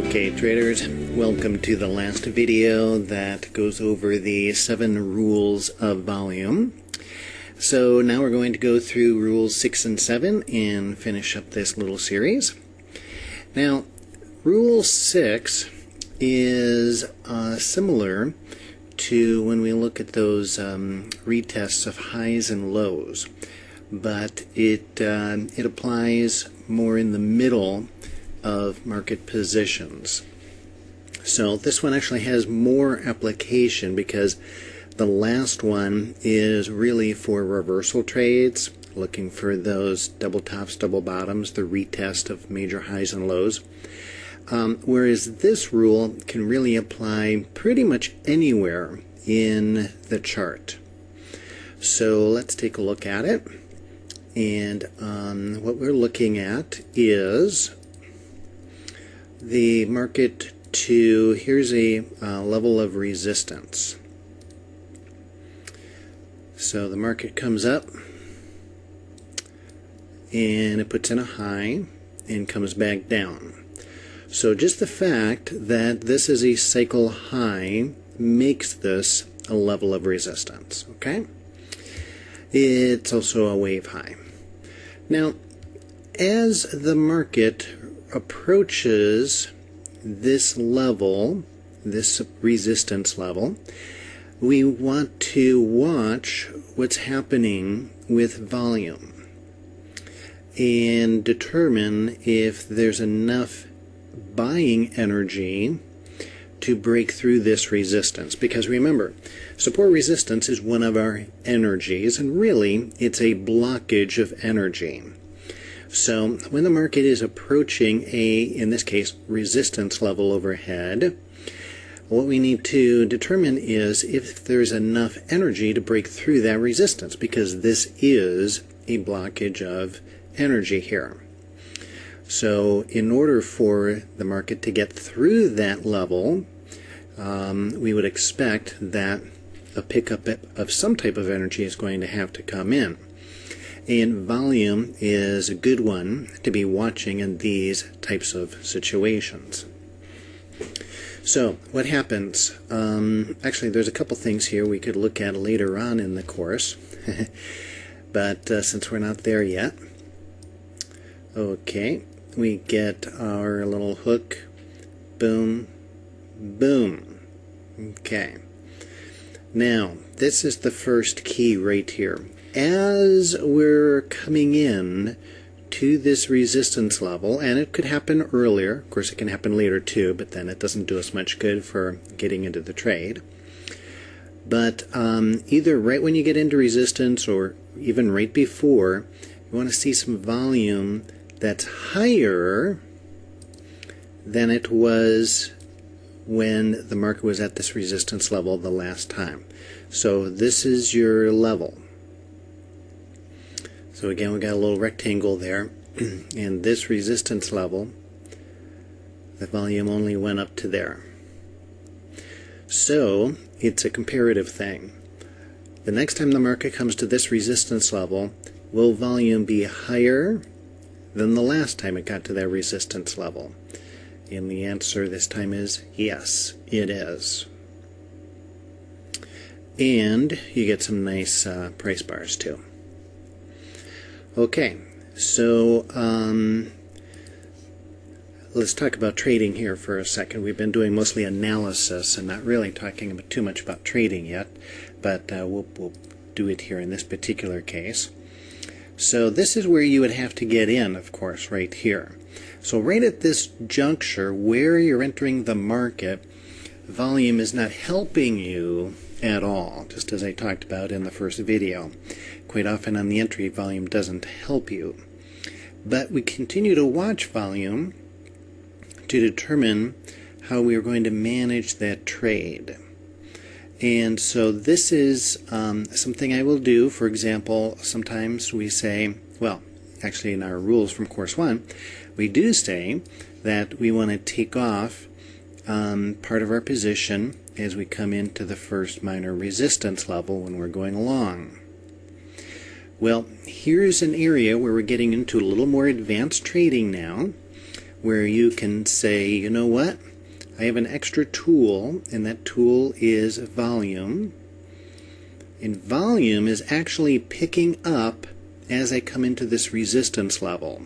Okay, traders, welcome to the last video that goes over the 7 rules of volume. So now we're going to go through rules 6 and 7 and finish up this little series. Now, rule 6 is similar to when we look at those retests of highs and lows, but it applies more in the middle of market positions. So this one actually has more application because the last one is really for reversal trades, looking for those double tops, double bottoms, the retest of major highs and lows. Whereas this rule can really apply pretty much anywhere in the chart. So let's take a look at it. And what we're looking at is the market to, here's a level of resistance. So the market comes up and it puts in a high and comes back down. So just the fact that this is a cycle high makes this a level of resistance, okay? It's also a wave high. Now, as the market approaches this level, this resistance level, we want to watch what's happening with volume and determine if there's enough buying energy to break through this resistance. Because remember, support resistance is one of our energies, and really it's a blockage of energy. So when the market is approaching a, in this case, resistance level overhead, what we need to determine is if there's enough energy to break through that resistance, because this is a blockage of energy here. So in order for the market to get through that level, we would expect that a pickup of some type of energy is going to have to come in. And volume is a good one to be watching in these types of situations. So what happens? Actually, there's a couple things here we could look at later on in the course, but since we're not there yet, okay, we get our little hook, boom, boom. Okay. Now, this is the first key right here. As we're coming in to this resistance level, and it could happen earlier, of course it can happen later too, but then it doesn't do us much good for getting into the trade. But either right when you get into resistance or even right before, you want to see some volume that's higher than it was when the market was at this resistance level the last time. So this is your level. So again, we got a little rectangle there, and this resistance level, the volume only went up to there. So it's a comparative thing. The next time the market comes to this resistance level, will volume be higher than the last time it got to that resistance level? And the answer this time is yes, it is. And you get some nice price bars too. Okay, so let's talk about trading here for a second. We've been doing mostly analysis and not really talking about too much about trading yet, but we'll do it here in this particular case. So this is where you would have to get in, of course, right here. So right at this juncture where you're entering the market, volume is not helping you at all, just as I talked about in the first video. Quite often on the entry, volume doesn't help you. But we continue to watch volume to determine how we are going to manage that trade. And so this is something I will do. For example, sometimes we say, well, actually in our rules from course 1, we do say that we want to take off part of our position as we come into the first minor resistance level when we're going along. Well, here's an area where we're getting into a little more advanced trading now, where you can say, you know what, I have an extra tool, and that tool is volume. And volume is actually picking up as I come into this resistance level.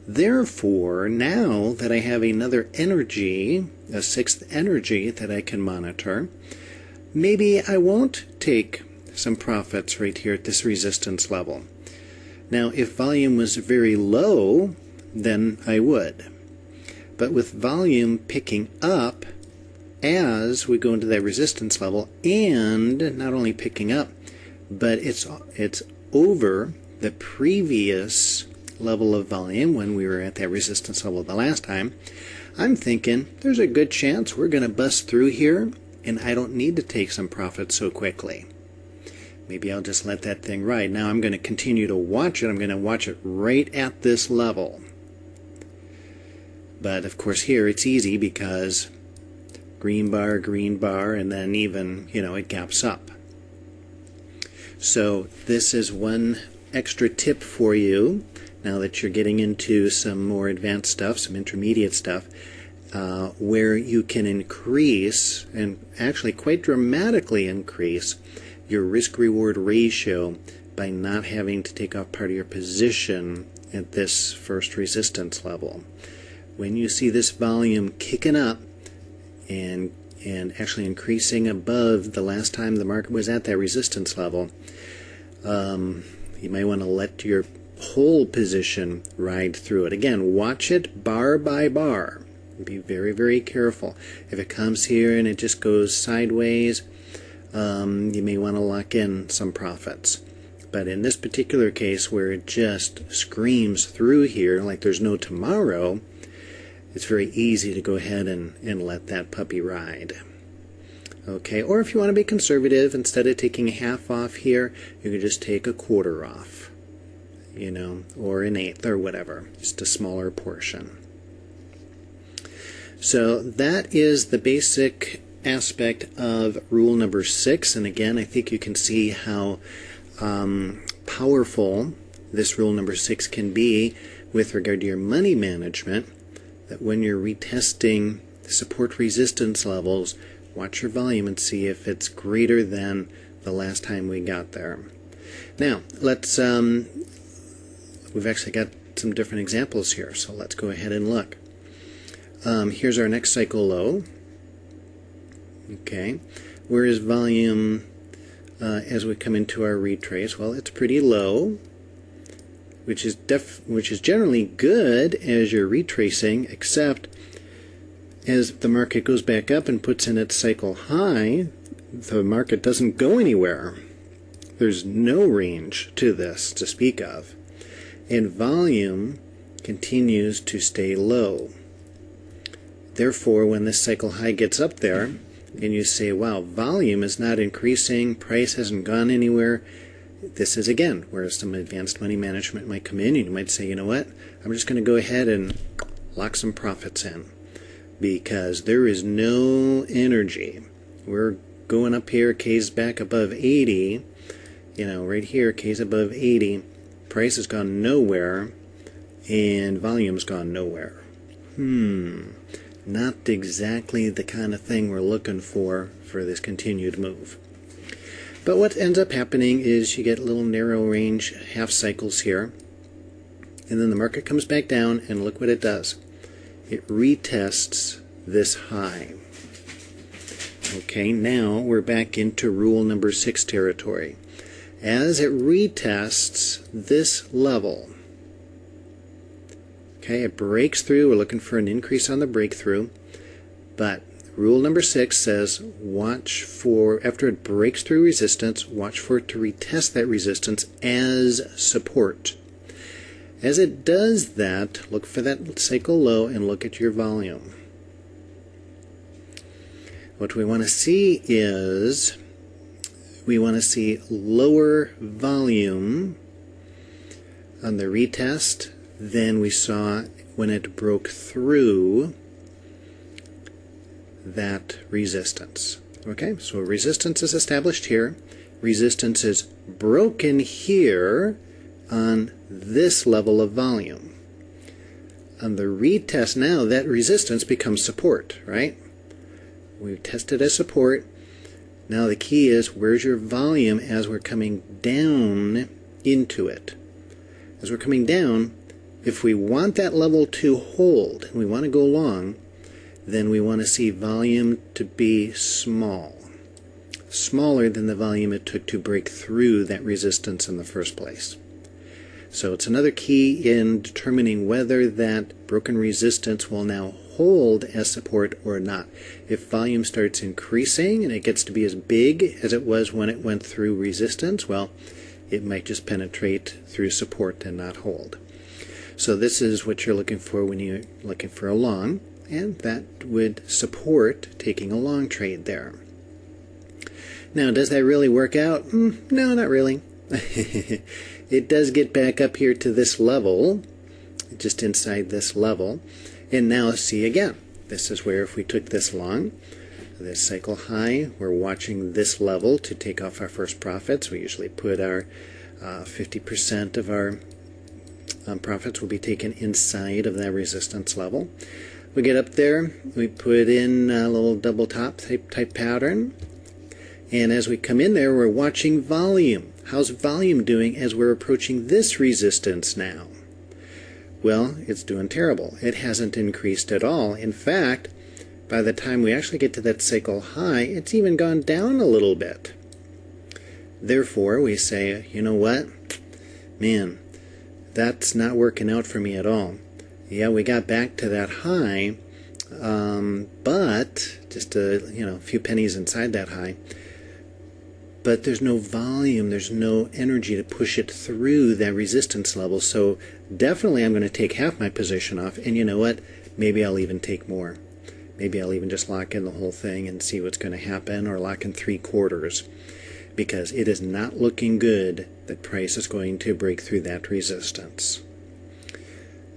Therefore, now that I have another energy, a sixth energy that I can monitor, maybe I won't take some profits right here at this resistance level. Now, if volume was very low, then I would. But with volume picking up as we go into that resistance level, and not only picking up, but it's over the previous level of volume when we were at that resistance level the last time, I'm thinking there's a good chance we're going to bust through here, and I don't need to take some profit so quickly. Maybe I'll just let that thing ride. Now I'm going to continue to watch it. I'm going to watch it right at this level. But of course here it's easy because green bar, and then even, it gaps up. So this is one extra tip for you now that you're getting into some more advanced stuff, some intermediate stuff, where you can increase, and actually quite dramatically increase, your risk-reward ratio by not having to take off part of your position at this first resistance level. When you see this volume kicking up and actually increasing above the last time the market was at that resistance level, you might want to let your whole position ride through it. Again, watch it bar by bar. Be very, very careful. If it comes here and it just goes sideways, you may want to lock in some profits. But in this particular case where it just screams through here like there's no tomorrow, it's very easy to go ahead and let that puppy ride. Okay, or if you want to be conservative, instead of taking half off here, you can just take a quarter off, or an eighth or whatever, just a smaller portion. So that is the basic aspect of rule number 6, and again, I think you can see how powerful this rule number 6 can be with regard to your money management, that when you're retesting support resistance levels, watch your volume and see if it's greater than the last time we got there. Now, let's, we've actually got some different examples here, so let's go ahead and look. Here's our next cycle low. Okay, where is volume as we come into our retrace? Well, it's pretty low, which is generally good as you're retracing, except as the market goes back up and puts in its cycle high, the market doesn't go anywhere. There's no range to this to speak of, and volume continues to stay low. Therefore, when this cycle high gets up there, and you say, wow, volume is not increasing, price hasn't gone anywhere, this is, again, where some advanced money management might come in, and you might say, you know what, I'm just going to go ahead and lock some profits in, because there is no energy. We're going up here, K's back above 80, right here, K's above 80, price has gone nowhere, and volume's gone nowhere. Not exactly the kind of thing we're looking for this continued move. But what ends up happening is you get little narrow range half cycles here, and then the market comes back down, and look what it does. It retests this high. Okay, now we're back into rule number 6 territory. As it retests this level, okay, it breaks through. We're looking for an increase on the breakthrough, but rule number 6 says watch for, after it breaks through resistance, watch for it to retest that resistance as support. As it does that, look for that cycle low and look at your volume. What we want to see is we want to see lower volume on the retest than we saw when it broke through that resistance. Okay, so resistance is established here. Resistance is broken here on this level of volume. on the retest now, that resistance becomes support, right? We've tested as support. Now the key is, where's your volume as we're coming down into it? As we're coming down, if we want that level to hold, and we want to go long, then we want to see volume to be small. Smaller than the volume it took to break through that resistance in the first place. So it's another key in determining whether that broken resistance will now hold as support or not. If volume starts increasing and it gets to be as big as it was when it went through resistance, well, it might just penetrate through support and not hold. So this is what you're looking for when you're looking for a long, and that would support taking a long trade there. Now, does that really work out? No, not really. It does get back up here to this level, just inside this level. And now see again, this is where if we took this long, this cycle high, we're watching this level to take off our first profits. We usually put our 50% of our profits will be taken inside of that resistance level. We get up there, we put in a little double top type pattern, and as we come in there, we're watching volume. How's volume doing as we're approaching this resistance now? Well, it's doing terrible. It hasn't increased at all. In fact, by the time we actually get to that cycle high, it's even gone down a little bit. Therefore, we say, you know what? Man, that's not working out for me at all. Yeah, we got back to that high, but just a few pennies inside that high. But there's no volume, there's no energy to push it through that resistance level. So definitely I'm going to take half my position off, and you know what? Maybe I'll even take more. Maybe I'll even just lock in the whole thing and see what's going to happen, or lock in 3/4, because it is not looking good that price is going to break through that resistance.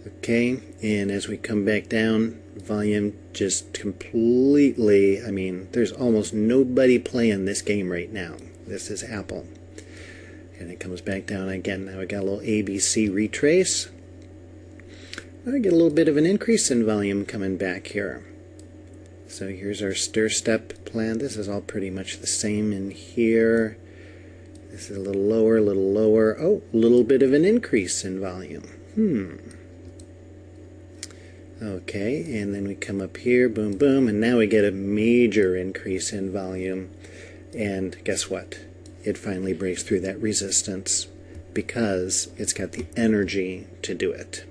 Okay, and as we come back down, volume just completely, there's almost nobody playing this game right now. This is Apple. And it comes back down again. Now we got a little ABC retrace. I get a little bit of an increase in volume coming back here. So here's our stir step plan. This is all pretty much the same in here. This is a little lower, a little lower. Oh, a little bit of an increase in volume. Okay, and then we come up here, boom, boom, and now we get a major increase in volume. And guess what? It finally breaks through that resistance because it's got the energy to do it.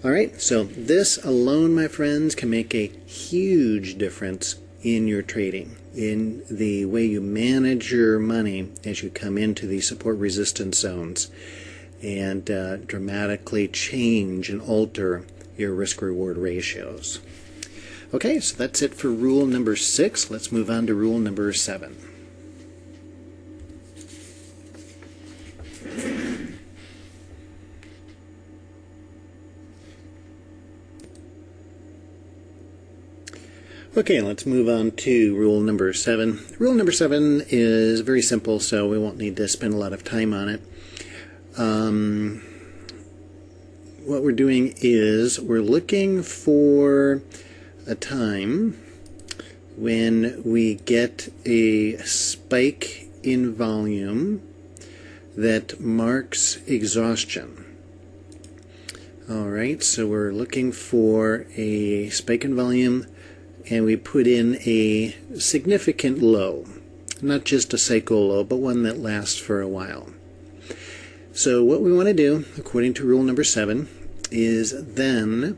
Alright, so this alone, my friends, can make a huge difference in your trading, in the way you manage your money as you come into these support resistance zones, and dramatically change and alter your risk-reward ratios. Okay, so that's it for rule number 6. Let's move on to rule number 7. Okay, let's move on to rule number 7. Rule number 7 is very simple, so we won't need to spend a lot of time on it. What we're doing is we're looking for a time when we get a spike in volume that marks exhaustion. Alright, so we're looking for a spike in volume, and we put in a significant low. Not just a cycle low, but one that lasts for a while. So what we want to do, according to rule number 7, is then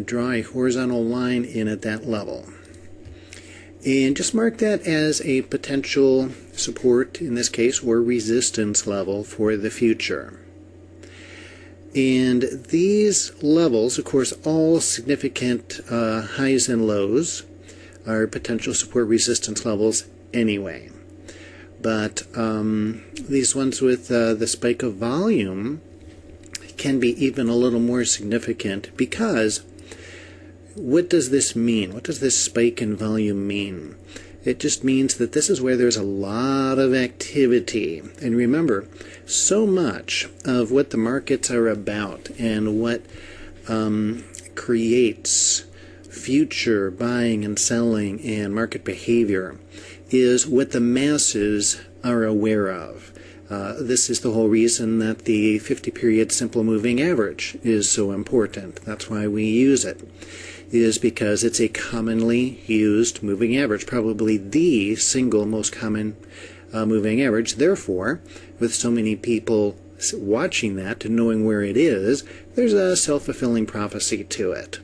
draw a horizontal line in at that level. And just mark that as a potential support, in this case, or resistance level for the future. And these levels, of course, all significant highs and lows are potential support resistance levels anyway. But these ones with the spike of volume can be even a little more significant, because what does this mean? What does this spike in volume mean? It just means that this is where there's a lot of activity. And remember, so much of what the markets are about and what creates future buying and selling and market behavior is what the masses are aware of. This is the whole reason that the 50-period simple moving average is so important. That's why we use it, is because it's a commonly used moving average, probably the single most common moving average. Therefore, with so many people watching that and knowing where it is, there's a self-fulfilling prophecy to it.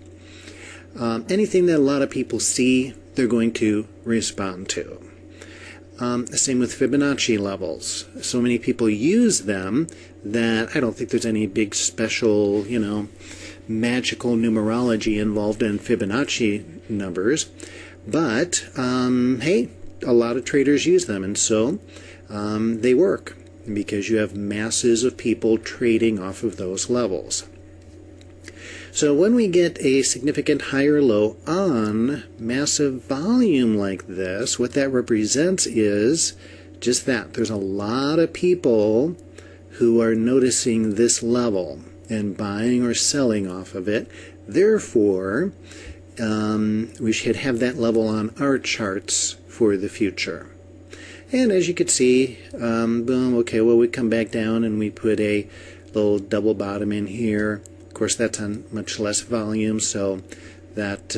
Anything that a lot of people see, they're going to respond to. Same with Fibonacci levels. So many people use them that I don't think there's any big special, magical numerology involved in Fibonacci numbers. But, hey, a lot of traders use them, and so they work because you have masses of people trading off of those levels. So when we get a significant higher low on massive volume like this, what that represents is just that. There's a lot of people who are noticing this level and buying or selling off of it. Therefore, we should have that level on our charts for the future. And as you can see, boom, okay, well, we come back down and we put a little double bottom in here. Of course, that's on much less volume, so that's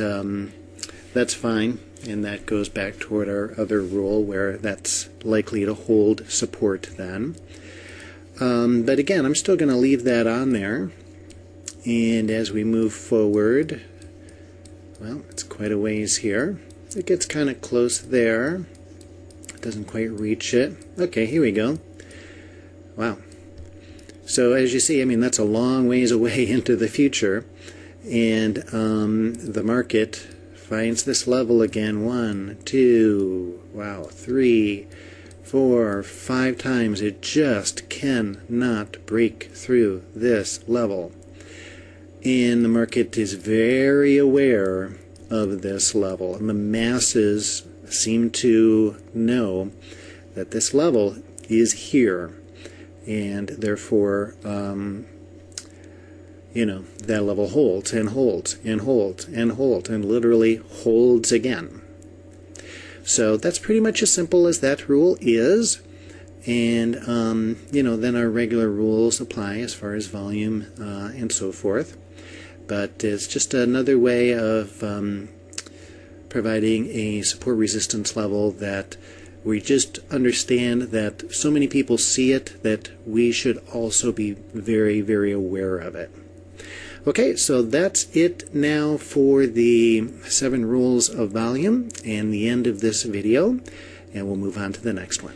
fine, and that goes back toward our other rule where that's likely to hold support then. But again, I'm still going to leave that on there, and as we move forward, well, it's quite a ways here. It gets kind of close there. It doesn't quite reach it. Okay, here we go. Wow. So as you see, I mean, that's a long ways away into the future, and the market finds this level again 1, 2, wow, 3, 4, 5 times. It just cannot break through this level, and the market is very aware of this level, and the masses seem to know that this level is here. And therefore, that level holds and holds and holds and holds and literally holds again. So that's pretty much as simple as that rule is. And, then our regular rules apply as far as volume and so forth. But it's just another way of providing a support resistance level that we just understand that so many people see it that we should also be very, very aware of it. Okay, so that's it now for the 7 rules of volume and the end of this video, and we'll move on to the next one.